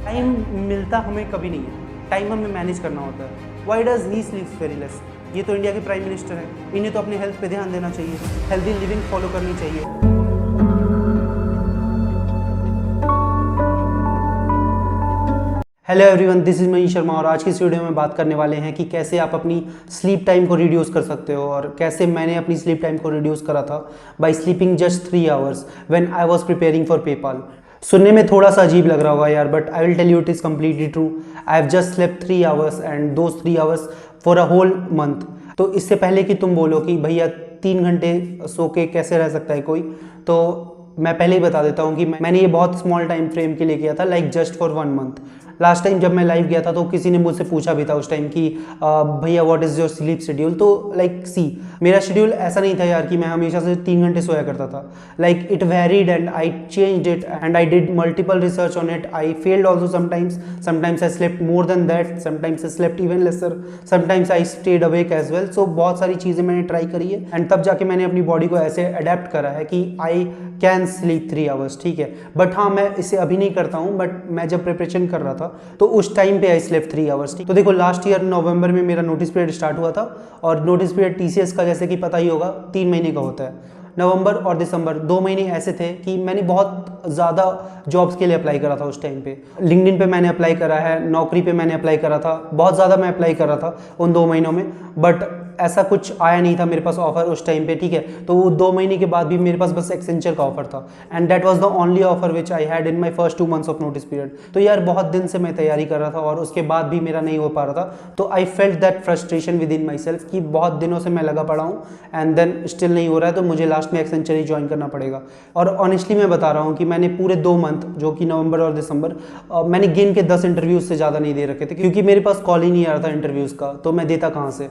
Time मिलता हमें कभी नहीं है, टाइम हमें मैनेज करना होता है। Why does he स्लीप्स very less? ये तो इंडिया के प्राइम मिनिस्टर हैं, इन्हें तो अपने हेल्थ पे ध्यान देना चाहिए, हेल्दी लिविंग फॉलो करनी चाहिए। Hello everyone, this is Manish Sharma और आज की इस वीडियो में बात करने वाले हैं कि कैसे आप अपनी स्लीप टाइम को रिड्यूस कर सकते हो और कैसे मैंने अपनी स्लीप टाइम को रिड्यूस करा था by sleeping just 3 hours when I was preparing for PayPal. सुनने में थोड़ा सा अजीब लग रहा होगा यार, but I will tell you it is completely true. I have just slept 3 hours and those 3 hours for a whole month. तो इससे पहले कि तुम बोलो कि भैया 3 घंटे सो के कैसे रह सकता है कोई, तो मैं पहले ही बता देता हूँ कि मैंने ये बहुत स्मॉल टाइम फ्रेम के लिए किया था, like just for 1 month. Last time जब मैं लाइव गया था तो किसी ने मुझसे पूछा भी था उस टाइम कि भैया what is your sleep schedule. तो लाइक सी, मेरा शेड्यूल ऐसा नहीं था यार कि मैं हमेशा से 3 घंटे सोया करता था। Like it varied and I changed it and I did multiple research on it. I failed also sometimes I slept more than that, sometimes I slept even lesser, sometimes I stayed awake as well. So बहुत सारी चीज़ें मैंने try करी है and तब जाके मैंने अपनी बॉडी को ऐसे अडेप्ट करा है कि आई कैन स्लीप 3 आवर्स, ठीक है। बट हाँ, मैं इसे अभी नहीं करता हूँ, बट मैं जब प्रिपरेशन कर रहा था तो उस टाइम पे आई स्लेप्ट 3 आवर्स। तो देखो, लास्ट ईयर नवंबर में मेरा नोटिस पीरियड स्टार्ट हुआ था और नोटिस पीरियड टीसीएस का जैसे कि पता ही होगा 3 महीने का होता है। नवंबर और दिसंबर 2 महीने ऐसे थे कि मैंने बहुत ज़्यादा जॉब्स के लिए अप्लाई करा था उस टाइम पे। लिंक्डइन पे मैंने अप्लाई करा है, नौकरी पे मैंने अप्लाई करा था, बहुत ज़्यादा मैं अप्लाई कर रहा था उन 2 महीनों में, बट ऐसा कुछ आया नहीं था मेरे पास ऑफर उस टाइम पे, ठीक है। तो वो 2 महीने के बाद भी मेरे पास बस एक्सेंचर का ऑफर था and that was the only offer which I had in my first 2 months of notice period. तो यार बहुत दिन से मैं तैयारी कर रहा था और उसके बाद भी मेरा नहीं हो पा रहा था। तो I felt that frustration with in my self कि बहुत दिनों से मैं लगा पड़ा हूँ एंड देन स्टिल नहीं हो रहा है, तो मुझे लास्ट में एक्सेंचर ही ज्वाइन करना पड़ेगा। और ऑनेस्टली मैं बता रहा हूँ कि मैंने पूरे 2 मंथ, जो कि नवंबर और दिसंबर, मैंने गिन के 10 इंटरव्यूज से ज़्यादा नहीं दे रखे थे, क्योंकि मेरे पास कॉल ही नहीं आ रहा था इंटरव्यूज़ का, तो मैं देता कहाँ से।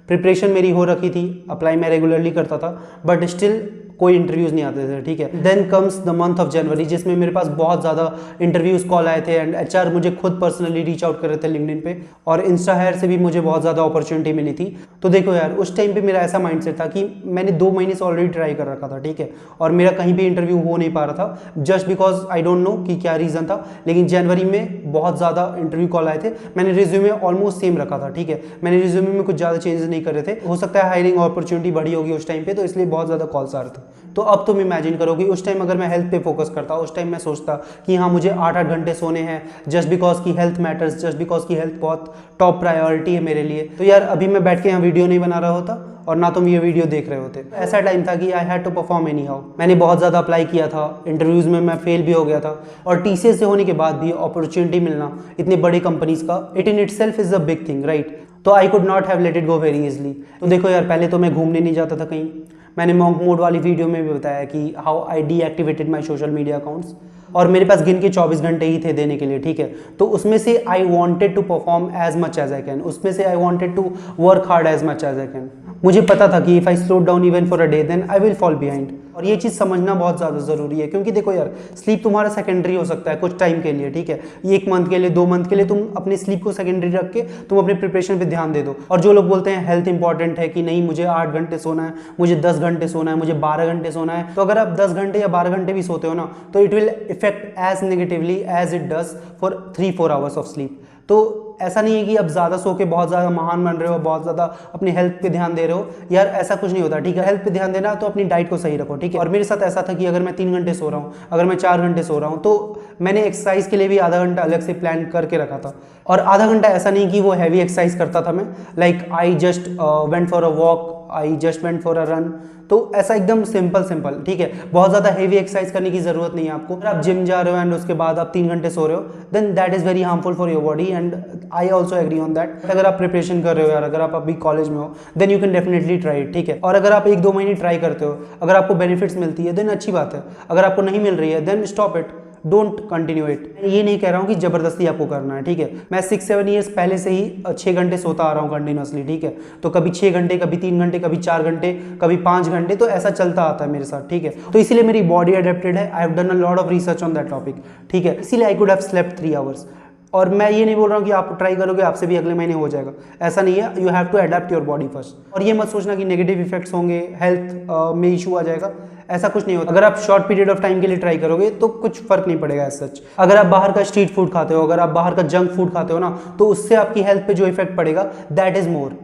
प्रिपरेशन मेरी हो रखी थी, अप्लाई मैं रेगुलरली करता था, बट स्टिल कोई इंटरव्यूज़ नहीं आते थे, ठीक है। Then comes the month of January, जिसमें मेरे पास बहुत ज़्यादा इंटरव्यूज़ कॉल आए थे एंड एचआर मुझे खुद पर्सनली रीच आउट कर रहे थे लिंक्डइन पे, और इंस्टा हायर से भी मुझे बहुत ज़्यादा अपॉर्चुनिटी मिली थी। तो देखो यार, उस टाइम पे मेरा ऐसा माइंडसेट था कि मैंने 2 महीने से ऑलरेडी ट्राई कर रखा था, ठीक है, और मेरा कहीं भी इंटरव्यू हो नहीं पा रहा था, just because I don't know कि क्या रीज़न था। लेकिन जनवरी में बहुत ज़्यादा इंटरव्यू कॉल आए थे। मैंने रिज्यूमे ऑलमोस्ट सेम रखा था, ठीक है, मैंने रिज्यूमे में कुछ ज़्यादा चेंजेस नहीं करे थे। हो सकता है हायरिंग अपॉर्चुनिटी बढ़ी होगी उस टाइम पे, तो इसलिए बहुत ज़्यादा कॉल्स आ रहे थे। तो अब तुम इमेजिन करो कि उस टाइम अगर मैं हेल्थ पे फोकस करता, उस टाइम मैं सोचता कि हाँ मुझे 8-8 घंटे सोने हैं, जस्ट बिकॉज की हेल्थ मैटर्स, जस्ट बिकॉज की हेल्थ बहुत टॉप प्रायोरिटी है मेरे लिए, तो यार अभी मैं बैठ के यहाँ वीडियो नहीं बना रहा होता और ना तुम ये वीडियो देख रहे होते। ऐसा टाइम था कि I had to perform anyhow. मैंने बहुत ज़्यादा अप्लाई किया था, इंटरव्यूज़ में मैं फेल भी हो गया था, और टीसीएस से होने के बाद भी अपॉर्चुनिटी मिलना इतनी बड़ी कंपनीज का, it in itself is a big thing, right. तो I could not have let it go very easily. तो देखो यार, पहले तो मैं घूमने नहीं जाता था कहीं। मैंने मॉन्क मोड वाली वीडियो में भी बताया कि how I deactivated my social media accounts, और मेरे पास गिन के 24 घंटे ही थे देने के लिए, ठीक है। तो उसमें से I wanted to perform as much as I can, उसमें से I wanted to work hard as much as I can. मुझे पता था कि if I slow down even for a day then I will fall behind, और ये चीज़ समझना बहुत ज़्यादा ज़रूरी है। क्योंकि देखो यार, स्लीप तुम्हारा सेकेंडरी हो सकता है कुछ टाइम के लिए, ठीक है, 1 मंथ के लिए, 2 मंथ के लिए तुम अपनी स्लीप को सेकेंडरी रख के तुम अपने प्रिपरेशन पे ध्यान दे दो। और जो लोग बोलते हैं हेल्थ इंपॉर्टेंट है कि नहीं, मुझे 8 घंटे सोना है, मुझे 10 घंटे सोना है, मुझे 12 घंटे सोना है, तो अगर आप 10 घंटे या 12 घंटे भी सोते हो ना, तो it will effect as negatively as it does for 3-4 hours of sleep. तो ऐसा नहीं है कि अब ज़्यादा सो के बहुत ज़्यादा महान बन रहे हो, बहुत ज़्यादा अपनी हेल्थ पे ध्यान दे रहे हो, यार ऐसा कुछ नहीं होता, ठीक है। हेल्थ पे ध्यान देना तो अपनी डाइट को सही रखो, ठीक है। और मेरे साथ ऐसा था कि अगर मैं 3 घंटे सो रहा हूँ, अगर मैं 4 घंटे सो रहा हूँ, तो मैंने एक्सरसाइज के लिए भी आधा घंटा अलग से प्लान करके रखा था। और आधा घंटा ऐसा नहीं कि वो हैवी एक्सरसाइज करता था मैं, like I just went for a walk, I just went for a run. तो ऐसा एकदम सिंपल, ठीक है, बहुत ज़्यादा हेवी एक्सरसाइज करने की ज़रूरत नहीं है आपको। अगर आप जिम जा रहे हो एंड उसके बाद आप 3 घंटे सो रहे हो, then that is very harmful for your body and I also agree on that. अगर आप प्रिपरेशन कर रहे हो यार, अगर आप अभी कॉलेज में हो, then you can definitely try it, ठीक है। और अगर आप 1-2 महीने ट्राई करते हो, अगर आपको बेनिफिट्स मिलती है देन अच्छी बात है, अगर आपको नहीं मिल रही है then stop it, don't continue it. ये नहीं कह रहा हूँ कि जबरदस्ती आपको करना है, ठीक है। मैं 6-7 ईयर्स पहले से ही 6 घंटे सोता आ रहा हूँ कंटिन्यूसली, ठीक है। तो कभी 6 घंटे, कभी 3 घंटे, कभी 4 घंटे, कभी 5 घंटे, तो ऐसा चलता आता है मेरे साथ, ठीक है। तो इसीलिए मेरी बॉडी अडेप्टेड है। I have done a lot of research on that topic, ठीक है, इसीलिए I could have slept 3 hours. और मैं ये नहीं बोल रहा हूँ कि आप ट्राई करोगे आपसे भी अगले महीने हो जाएगा, ऐसा नहीं है। You have to adapt your body first. और ये मत सोचना कि नेगेटिव इफेक्ट्स होंगे, हेल्थ में इशू आ जाएगा, ऐसा कुछ नहीं होता। अगर आप शॉर्ट पीरियड ऑफ टाइम के लिए ट्राई करोगे तो कुछ फर्क नहीं पड़ेगा एज सच। अगर आप बाहर का स्ट्रीट फूड खाते हो, अगर आप बाहर का जंक फूड खाते हो ना, तो उससे आपकी हेल्थ पे जो इफेक्ट पड़ेगा दैट इज मोर।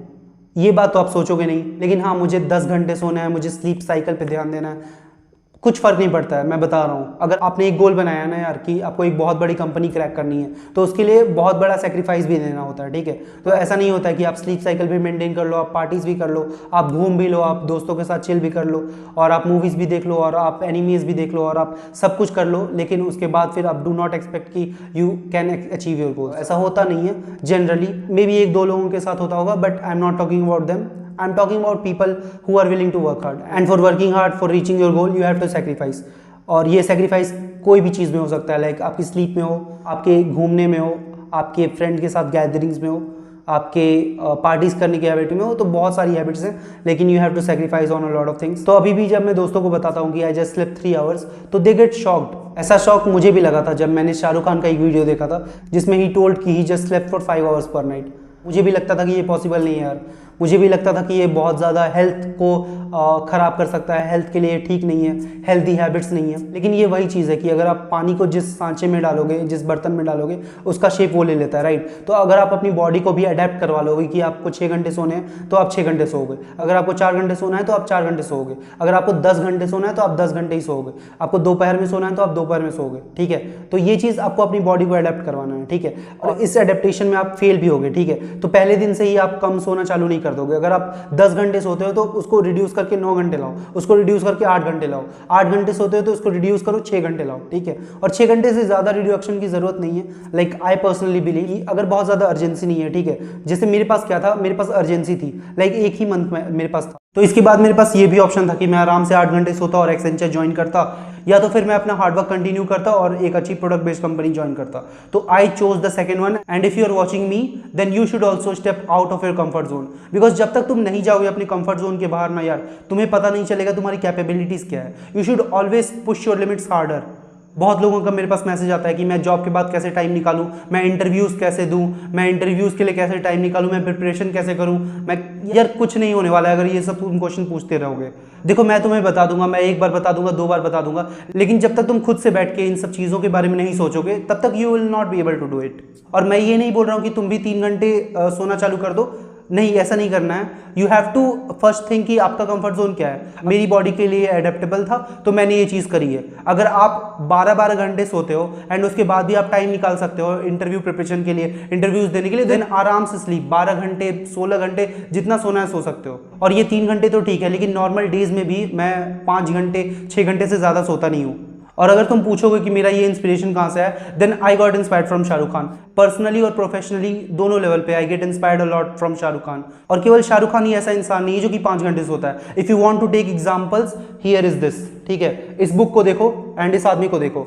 ये बात तो आप सोचोगे नहीं, लेकिन हाँ मुझे 10 घंटे सोना है, मुझे स्लीप साइकिल पे ध्यान देना है, कुछ फर्क नहीं पड़ता है। मैं बता रहा हूँ, अगर आपने एक गोल बनाया ना यार कि आपको एक बहुत बड़ी कंपनी क्रैक करनी है, तो उसके लिए बहुत बड़ा सेक्रीफाइस भी देना होता है, ठीक है। तो ऐसा नहीं होता है कि आप स्लीप साइकिल भी मेंटेन कर लो, आप पार्टीज भी कर लो, आप घूम भी लो, आप दोस्तों के साथ चिल भी कर लो, और आप मूवीज भी देख लो, और आप एनिमीज भी देख लो, और आप सब कुछ कर लो, लेकिन उसके बाद फिर आप डू नॉट एक्सपेक्ट कि you can achieve your goal. ऐसा होता नहीं है जनरली, मे बी एक दो लोगों के साथ होता होगा, but I am not talking about them. I'm talking about people who are willing to work hard, and for working hard, for reaching your goal, you have to sacrifice। और ये sacrifice कोई भी चीज़ में हो सकता है, लाइक आपकी sleep में हो, आपके घूमने में हो, आपके फ्रेंड के साथ गैदरिंग्स में हो, आपके पार्टीज करने की हैबिट में हो, तो बहुत सारी हैबिट्स हैं, लेकिन you have to sacrifice on a lot of things. तो अभी भी जब मैं दोस्तों को बताता हूँ कि आई जस्ट स्लेप्ट 3 आवर्स, तो दे गेट शॉक्ड। ऐसा शॉक मुझे भी लगा था जब मैंने शाहरुख खान का एक वीडियो देखा था जिसमें ही टोल्ड कि he just slept for 5 hours per night. मुझे भी लगता था कि ये पॉसिबल नहीं है यार, मुझे भी लगता था कि ये बहुत ज़्यादा हेल्थ को ख़राब कर सकता है, हेल्थ के लिए ठीक नहीं है, हेल्दी हैबिट्स नहीं है। लेकिन ये वही चीज़ है कि अगर आप पानी को जिस सांचे में डालोगे, जिस बर्तन में डालोगे, उसका शेप वो ले लेता है, राइट। तो अगर आप अपनी बॉडी को भी अडेप्ट करवा लोगे कि आपको 6 घंटे सोने हैं तो आप 6 घंटे सोओगे, अगर आपको 4 घंटे सोना है तो आप 4 घंटे सोओगे, अगर आपको 10 घंटे सोना है तो आप 10 घंटे ही सोओगे, आपको दोपहर में सोना है तो आप दोपहर में सोओगे, ठीक है। तो ये चीज़ आपको अपनी बॉडी को अडेप्ट करवाना है, ठीक है। और इस अडेप्टेशन में आप फेल भी होगे, ठीक है। तो पहले दिन से ही आप कम सोना चालू नहीं कर दोगे। अगर आप 10 घंटे सोते हो तो उसको रिड्यूस करके 9 घंटे लाओ, उसको रिड्यूस करके 8 घंटे लाओ, 8 घंटे सोते हो तो उसको रिड्यूस करो 6 घंटे लाओ, ठीक है। और 6 घंटे से ज़्यादा रिड्यूक्शन की जरूरत नहीं है। लाइक आई पर्सनली बिलीव अगर बहुत ज़्यादा अर्जेंसी नहीं है, ठीक है। जैसे मेरे पास क्या था, मेरे पास अर्जेंसी थी, लाइक एक ही मंथ में मेरे पास था, तो इसके बाद मेरे पास ये भी ऑप्शन था कि मैं आराम से 8 घंटे सोता और एक्सेंचर ज्वाइन करता, या तो फिर मैं अपना हार्डवर्क कंटिन्यू करता और एक अच्छी प्रोडक्ट बेस्ड कंपनी ज्वाइन करता। तो I chose the second one. And if you are watching me then you should also step out of your comfort zone, because जब तक तुम नहीं जाओगे अपनी कंफर्ट जोन के बाहर ना यार, तुम्हें पता नहीं चलेगा तुम्हारी कैपेबिलिटीज क्या है। You should always push your limits harder. बहुत लोगों का मेरे पास मैसेज आता है कि मैं जॉब के बाद कैसे टाइम निकालूं, मैं इंटरव्यूज़ कैसे दूं, मैं इंटरव्यूज़ के लिए कैसे टाइम निकालूं, मैं प्रिपरेशन कैसे करूं। मैं यार कुछ नहीं होने वाला है अगर ये सब तुम क्वेश्चन पूछते रहोगे। देखो मैं तुम्हें बता दूंगा, मैं एक बार बता दूंगा, 2 बार बता दूंगा, लेकिन जब तक तुम खुद से बैठ के इन सब चीज़ों के बारे में नहीं सोचोगे तब तक you will not be able to do it. और मैं ये नहीं बोल रहा हूँ कि तुम भी 3 घंटे सोना चालू कर दो, नहीं, ऐसा नहीं करना है। You have to first think कि आपका कंफर्ट जोन क्या है। मेरी बॉडी के लिए एडेप्टेबल था तो मैंने ये चीज़ करी है। अगर आप 12-12 घंटे सोते हो एंड उसके बाद भी आप टाइम निकाल सकते हो इंटरव्यू प्रिपरेशन के लिए, इंटरव्यूज देने के लिए, देन आराम से स्लीप 12 घंटे 16 घंटे जितना सोना है सो सकते हो। और ये 3 घंटे तो ठीक है, लेकिन नॉर्मल डेज में भी मैं 5 घंटे 6 घंटे से ज़्यादा सोता नहीं हूँ। और अगर तुम पूछोगे कि मेरा ये इंस्पिरेशन कहाँ से है, then I got inspired from Shahrukh Khan. Personally और प्रोफेशनली दोनों लेवल पे I get inspired a lot from Shahrukh Khan. और केवल शाहरुख खान ही ऐसा इंसान नहीं है जो कि 5 घंटे सोता है। If you want to take examples, here is this, ठीक है। इस बुक को देखो एंड इस आदमी को देखो।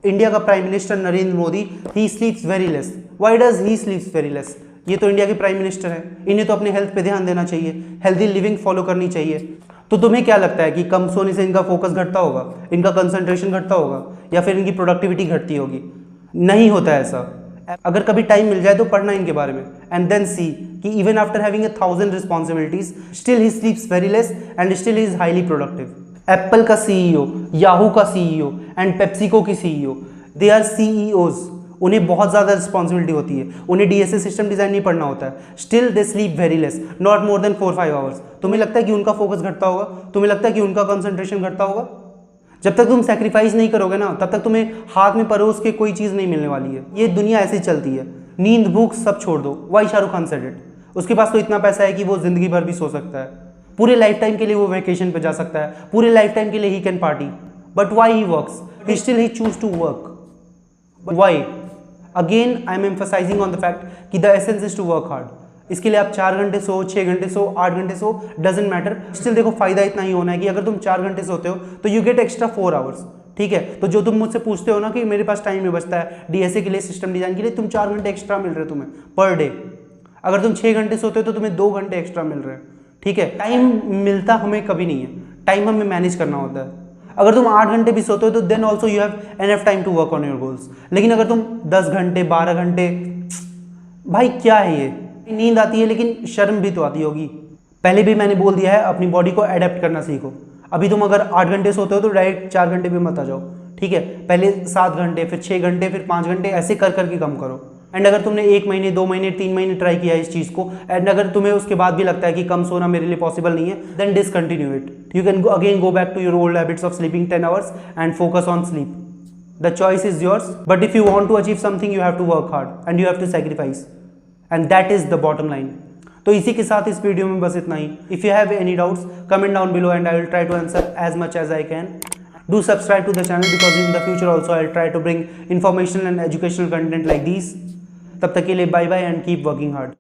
इंडिया का prime minister Narendra Modi, he स्लीप्स very less. Why does he स्लीप्स very less? ये तो इंडिया के प्राइम मिनिस्टर हैं, इन्हें तो अपने हेल्थ पे ध्यान देना चाहिए, हेल्दी लिविंग फॉलो करनी चाहिए। तो तुम्हें क्या लगता है कि कम सोने से इनका फोकस घटता होगा, इनका कंसंट्रेशन घटता होगा, या फिर इनकी प्रोडक्टिविटी घटती होगी? नहीं होता है ऐसा। अगर कभी टाइम मिल जाए तो पढ़ना इनके बारे में, एंड देन सी कि even after having 1000 responsibilities still he स्लीप्स very less and still he is highly productive. Apple का सीईओ, याहू का सीईओ एंड पेप्सिको की सीईओ, दे आर सीईओज। उन्हें बहुत ज़्यादा रिस्पॉन्सिबिलिटी होती है, उन्हें डीएसए सिस्टम डिज़ाइन नहीं पढ़ना होता है, still they sleep very less, not more than 4-5 hours. तुम्हें लगता है कि उनका फोकस घटता होगा? तुम्हें लगता है कि उनका कंसंट्रेशन घटता होगा? जब तक तुम सेक्रीफाइस नहीं करोगे ना, तब तक तुम्हें हाथ में परोस के कोई चीज़ नहीं मिलने वाली है। ये दुनिया ऐसे ही चलती है। नींद भूख सब छोड़ दो, why Shahrukh Khan said it. उसके पास तो इतना पैसा है कि वो जिंदगी भर भी सो सकता है, पूरे लाइफ टाइम के लिए वो वेकेशन पे जा सकता है, पूरे लाइफ टाइम के लिए he can party, but why he works, he still he choose to work. Why? Again I am emphasising on the fact कि the essence is to work hard. इसके लिए आप 4 घंटे सो, 6 घंटे सो, 8 घंटे सो, डजेंट मैटर। स्टिल देखो फायदा इतना ही होना है कि अगर तुम 4 घंटे सोते हो तो यू गेट एक्स्ट्रा 4 आवर्स, ठीक है। तो जो तुम मुझसे पूछते हो ना कि मेरे पास टाइम नहीं बचता है डीएसए के लिए, सिस्टम डिजाइन के लिए, तुम 4 घंटे एक्स्ट्रा मिल रहे हैं तुम्हें पर डे। अगर तुम 6 घंटे सोते हो तो तुम्हें 2 घंटे एक्स्ट्रा मिल रहे हैं, ठीक है। टाइम मिलता हमें कभी नहीं है, टाइम हमें मैनेज करना होता है। अगर तुम 8 घंटे भी सोते हो तो then also you have enough time to work on your goals. लेकिन अगर तुम 10 घंटे 12 घंटे, भाई क्या है ये, नींद आती है लेकिन शर्म भी तो आती होगी। पहले भी मैंने बोल दिया है, अपनी बॉडी को अडेप्ट करना सीखो। अभी तुम अगर 8 घंटे सोते हो तो डायरेक्ट 4 घंटे पे मत आ जाओ, ठीक है। पहले 7 घंटे, फिर 6 घंटे, फिर 5 घंटे, ऐसे कर करके कम करो। एंड अगर तुमने 1 महीने 2 महीने 3 महीने ट्राई किया है इस चीज़ को, एंड अगर तुम्हें उसके बाद भी लगता है कि कम सोना मेरे लिए पॉसिबल नहीं है, then discontinue it. You can again go back to your old habits of sleeping 10 hours and focus on sleep. The choice is yours, but if you want to achieve something you have to work hard and you have to sacrifice, and that is the bottom line. तो इसी के साथ इस video में बस इतना ही। If you have any doubts, comment down below and I will try to answer as much as I can. Do subscribe to the channel because in the future also I'll try to bring informational and educational content like these. तब तक के लिए bye bye and keep working hard.